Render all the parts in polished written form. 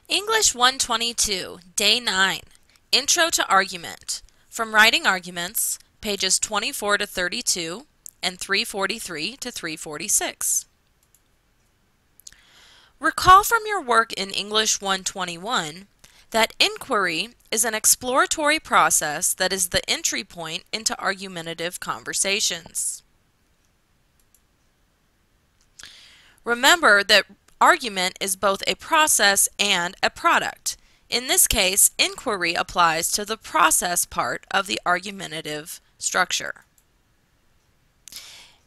English 122, Day 9, Intro to Argument, from Writing Arguments, pages 24 to 32 and 343 to 346. Recall from your work in English 121 that inquiry is an exploratory process that is the entry point into argumentative conversations. Remember that argument is both a process and a product. In this case, inquiry applies to the process part of the argumentative structure.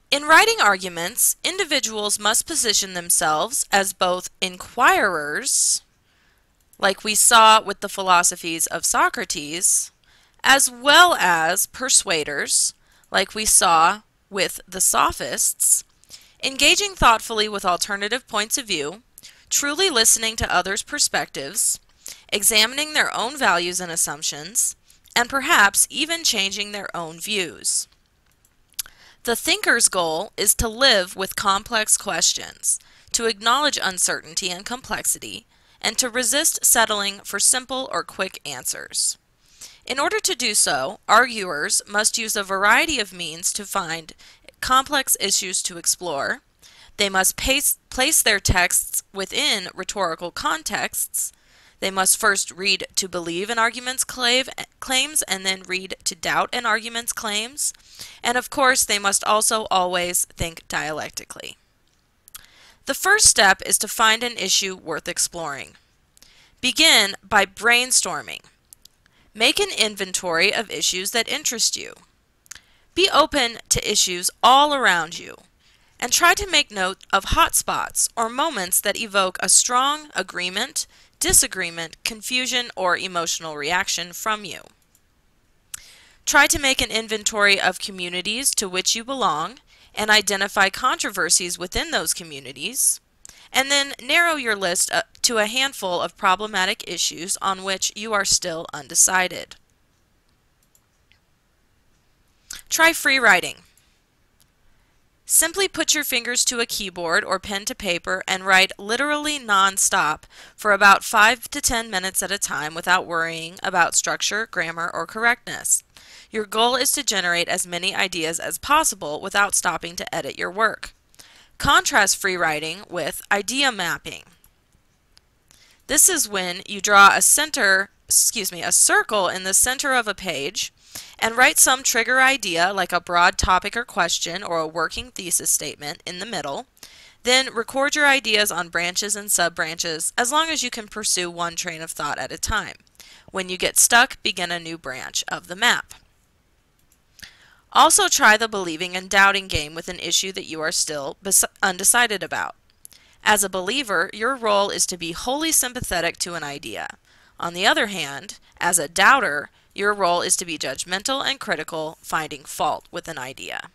In writing arguments, individuals must position themselves as both inquirers, like we saw with the philosophies of Socrates, as well as persuaders, like we saw with the sophists, engaging thoughtfully with alternative points of view, truly listening to others' perspectives, examining their own values and assumptions, and perhaps even changing their own views. The thinker's goal is to live with complex questions, to acknowledge uncertainty and complexity, and to resist settling for simple or quick answers. In order to do so, arguers must use a variety of means to find complex issues to explore. They must place their texts within rhetorical contexts. They must first read to believe an argument's claims and then read to doubt an argument's claims. And of course, they must also always think dialectically. The first step is to find an issue worth exploring. Begin by brainstorming. Make an inventory of issues that interest you. Be open to issues all around you, and try to make note of hot spots or moments that evoke a strong agreement, disagreement, confusion, or emotional reaction from you. Try to make an inventory of communities to which you belong and identify controversies within those communities, and then narrow your list to a handful of problematic issues on which you are still undecided. Try free writing. Simply put your fingers to a keyboard or pen to paper and write literally non-stop for about 5 to 10 minutes at a time without worrying about structure, grammar, or correctness. Your goal is to generate as many ideas as possible without stopping to edit your work. Contrast free writing with idea mapping. This is when you draw a circle in the center of a page and write some trigger idea like a broad topic or question or a working thesis statement in the middle. Then record your ideas on branches and sub-branches as long as you can pursue one train of thought at a time. When you get stuck, begin a new branch of the map. Also try the believing and doubting game with an issue that you are still undecided about. As a believer, your role is to be wholly sympathetic to an idea. On the other hand, as a doubter, your role is to be judgmental and critical, finding fault with an idea.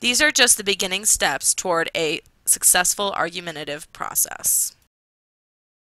These are just the beginning steps toward a successful argumentative process.